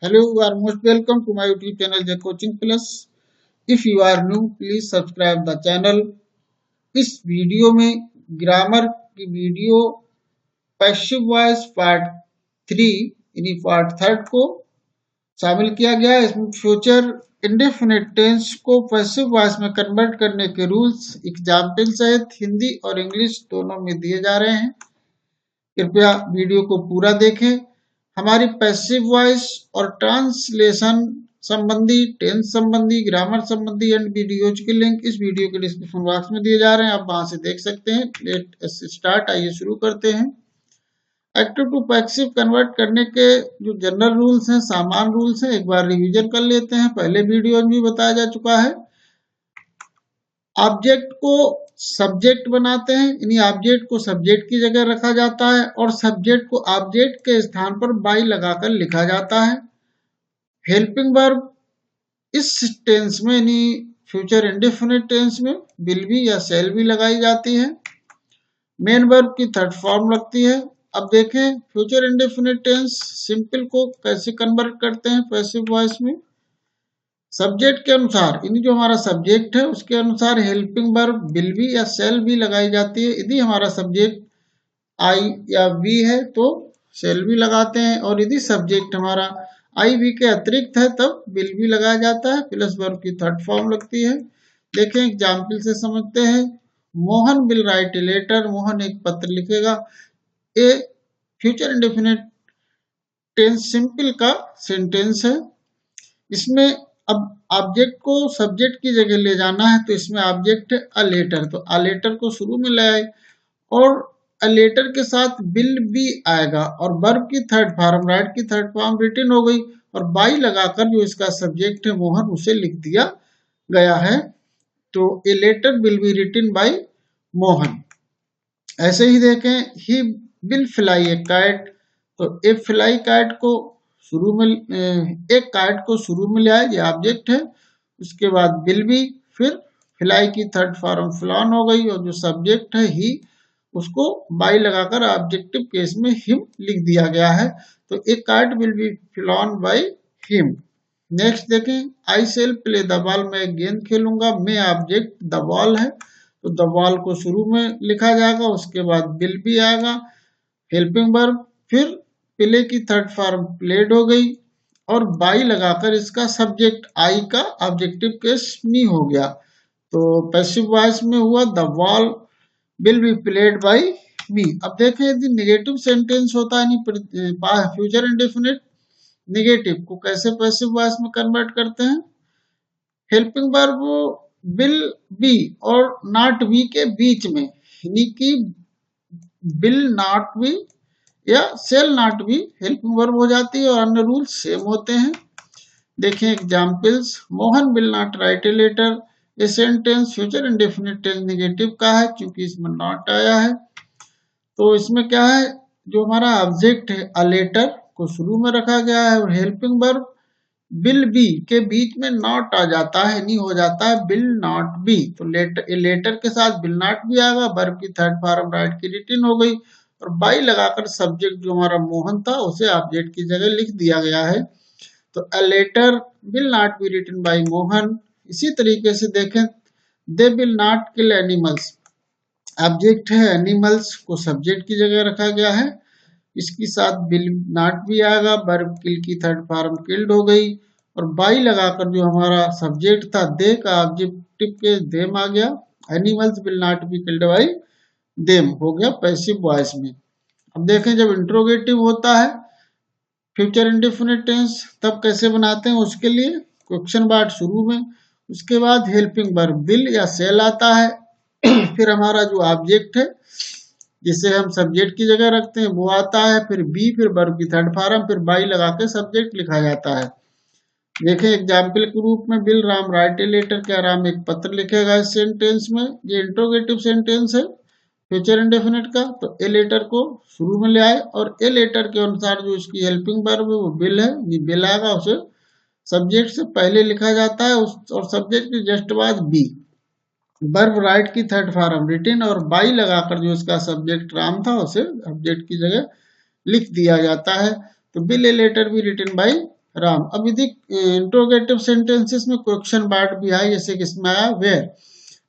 Hello, you are most welcome to my YouTube channel The Coaching Plus. If you are new, please subscribe the channel. इस video में grammar की video passive voice part 3 यानी part 3 को शामिल किया गया है। इसमें फ्यूचर इंडेफिनिट टेंस को पैसिव वॉइस में कन्वर्ट करने के रूल्स एग्जाम्पल सहित हिंदी और इंग्लिश दोनों में दिए जा रहे हैं। कृपया वीडियो को पूरा देखें। हमारी पैसिव वॉइस और ट्रांसलेशन संबंधी, टेंस संबंधी, ग्रामर संबंधी एंड वीडियोज के लिंक इस वीडियो के डिस्क्रिप्शन बॉक्स में दिए जा रहे हैं, आप वहां से देख सकते हैं। लेट अस स्टार्ट, आइए शुरू करते हैं। एक्टिव टू पैसिव कन्वर्ट करने के जो जनरल रूल्स हैं, सामान्य रूल्स हैं, एक बार रिवीजन कर लेते हैं। पहले वीडियो में भी बताया जा चुका है। ऑब्जेक्ट को सब्जेक्ट बनाते हैं, यानी ऑब्जेक्ट को सब्जेक्ट की जगह रखा जाता है और सब्जेक्ट को ऑब्जेक्ट के स्थान पर बाई लगाकर लिखा जाता है। हेल्पिंग वर्ब इस टेंस में यानी फ्यूचर इंडेफिनिट टेंस में विल बी या शैल बी लगाई जाती है। मेन वर्ब की थर्ड फॉर्म लगती है। अब देखें फ्यूचर इंडेफिनिट टेंस सिंपल को कैसे कन्वर्ट करते हैं पैसिव वॉइस में। सब्जेक्ट के अनुसार, यानी जो हमारा सब्जेक्ट है उसके अनुसार हेल्पिंग वर्ब विल बी या शैल बी लगाई जाती है। यदि हमारा सब्जेक्ट आई या वी है तो शैल बी लगाते हैं, और यदि सब्जेक्ट हमारा आई वी के अतिरिक्त है तब विल बी लगाया जाता है। प्लस वर्ब की थर्ड फॉर्म लगती है। देखें एग्जाम्पल से समझते हैं। Mohan will write a letter, Mohan एक पत्र लिखेगा। A future indefinite tense simple का सेंटेंस है। इसमें अब ऑब्जेक्ट को सब्जेक्ट की जगह ले जाना है, तो इसमें ऑब्जेक्ट है अ लेटर, तो अ लेटर को शुरू में ले आए और अ लेटर के साथ विल बी आएगा, और वर्ब की थर्ड फॉर्म, राइट की थर्ड फॉर्म रिटन हो गई, और बाई लगाकर जो इसका सब्जेक्ट है मोहन उसे लिख दिया गया है। तो a letter will be written by Mohan. ऐसे ही देखें, he will fly a kite, तो ए फ्लाई काइट को शुरू में, एक काइट को शुरू में ले आए, ये ऑब्जेक्ट है। उसके बाद विल बी, फिर फ्लाई की थर्ड फॉर्म फ्लॉन हो गई, और जो सब्जेक्ट है ही उसको बाई लगाकर ऑब्जेक्टिव केस में हिम लिख दिया गया है। तो एक kite will be flown by him. Next देखें, आई सेल प्ले द बॉल, मैं गेंद खेलूंगा। मैं ऑब्जेक्ट द बॉल है, तो द बॉल को शुरू में लिखा जाएगा, उसके बाद विल बी आएगा, हेल्पिंग वर्ब, फिर प्ले की थर्ड फॉर्म प्लेड हो गई, और बाई लगाकर इसका सब्जेक्ट आई का ऑब्जेक्टिव केस मी हो गया। तो पैसिव वॉइस में हुआ the ball will be played by me. अब देखें यदि नेगेटिव सेंटेंस होता है, फ्यूचर इंडेफिनिट नेगेटिव को कैसे पैसिव वॉइस में कन्वर्ट करते हैं। हेल्पिंग वर्ब विल बी और नॉट बी के बीच में, यानी कि विल नॉट बी या shall not be helping verb हो जाती है, और अन्य रूल्स सेम होते हैं। देखें examples. Mohan will not write a letter, ये sentence future indefinite tense negative का है क्योंकि इसमें नॉट आया है। तो इसमें क्या है, जो हमारा ऑब्जेक्ट है अ लेटर को शुरू में रखा गया है, और हेल्पिंग वर्ब विल बी के बीच में नॉट आ जाता है, नहीं हो जाता है विल नॉट बी, तो लेटर के साथ विल नॉट भी आएगा, वर्ब की थर्ड फॉर्म राइट की रिटन हो गई, और बाई लगाकर सब्जेक्ट जो हमारा मोहन था उसे ऑब्जेक्ट की जगह लिख दिया गया है। तो a letter will not be written by Mohan. इसी तरीके से देखें, they will not kill animals, object है एनिमल्स को सब्जेक्ट की जगह रखा गया है, इसके साथ विल नॉट भी आएगा, वर्ब किल की थर्ड फॉर्म किल्ड हो गई, और बाई लगाकर जो हमारा सब्जेक्ट था दे का ऑब्जेक्टिव के देम आ गया। Animals will not be killed by them हो गया पैसिव वॉइस में। अब देखें जब इंट्रोगेटिव होता है फ्यूचर इंडेफिनिट टेंस तब कैसे बनाते हैं, उसके लिए क्वेश्चन वर्ड शुरू में, उसके बाद हेल्पिंग वर्ब विल या सेल आता है, फिर हमारा जो ऑब्जेक्ट है जिसे हम सब्जेक्ट की जगह रखते हैं वो आता है, फिर बी, फिर वर्ब की थर्ड फॉर्म, फिर बाई लगा के सब्जेक्ट लिखा जाता है। देखें एग्जाम्पल के रूप में, will Ram write a letter, क्या राम एक पत्र लिखेगा इस सेंटेंस में। ये इंट्रोगेटिव सेंटेंस है फ्यूचर इंडेफिनिट का, तो ए लेटर को शुरू में ले आए, और ए लेटर के अनुसार जो इसकी हेल्पिंग वर्ब है वो बिल है, ये बिल आएगा, उसे सब्जेक्ट से पहले लिखा जाता है, और सब्जेक्ट के जस्ट बाद बी, वर्ब राइट की थर्ड फॉर्म रिटन, और बाई लगाकर जो इसका सब्जेक्ट राम था उसे सब्जेक्ट की जगह लिख दिया जाता है। तो will a letter be written by Ram. अब यदि इंट्रोगेटिव सेंटेंसेस में क्वेश्चन वर्ड भी आए, जैसे कि इसमें आया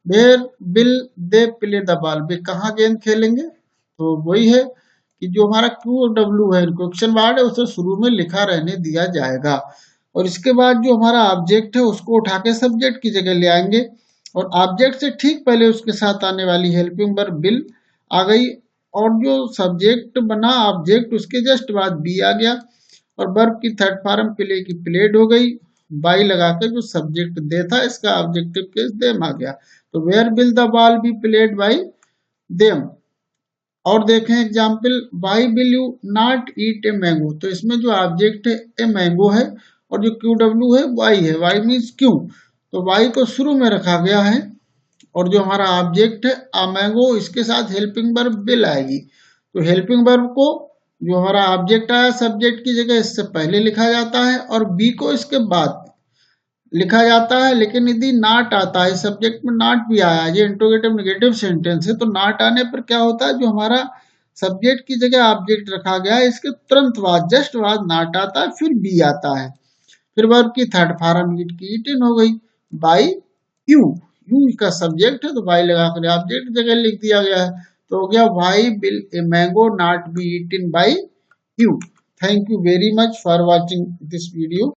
where will they play the ball, वे कहाँ गेंद खेलेंगे, तो वही है कि जो हमारा क्यू और डब्ल्यू है क्वेश्चन वर्ड है उसे शुरू में लिखा रहने दिया जाएगा, और इसके बाद जो हमारा ऑब्जेक्ट है उसको उठा के सब्जेक्ट की जगह ले आएंगे, और ऑब्जेक्ट से ठीक पहले उसके साथ आने वाली हेल्पिंग वर्ब विल आ गई, और जो सब्जेक्ट बना ऑब्जेक्ट उसके जस्ट बाद बी आ गया, और वर्ब की थर्ड फॉर्म प्ले की प्लेड हो गई, बाई लगा के जो सब्जेक्ट दे था इसका ऑब्जेक्टिव केस देम आ गया, तो where will the ball be played by them. और देखें example, why will you not eat a mango, तो इसमें जो ऑब्जेक्ट है ए मैंगो है, और जो क्यू डब्ल्यू है वाई है, वाई मीन्स क्यों, तो वाई को शुरू में रखा गया है, और जो हमारा ऑब्जेक्ट है आ मैंगो इसके साथ हेल्पिंग वर्ब विल आएगी, तो हेल्पिंग वर्ब को जो हमारा ऑब्जेक्ट आया सब्जेक्ट की जगह इससे पहले लिखा जाता है, और बी को इसके बाद लिखा जाता है। लेकिन यदि नॉट आता है, सब्जेक्ट में नॉट भी आया, ये इंट्रोगेटिव नेगेटिव सेंटेंस है, तो नॉट आने पर क्या होता है, जो हमारा सब्जेक्ट की जगह ऑब्जेक्ट रखा गया है इसके तुरंत बाद जस्ट बाद नॉट आता है, फिर बी आता है, फिर वर्ब की थर्ड फॉर्म ईट की ईटिन हो गई बाई यू, यू का सब्जेक्ट है तो बाई लगाकर ऑब्जेक्ट जगह लिख दिया गया है, तो हो गया why will a mango not be eaten by you. Thank you very much for watching this video.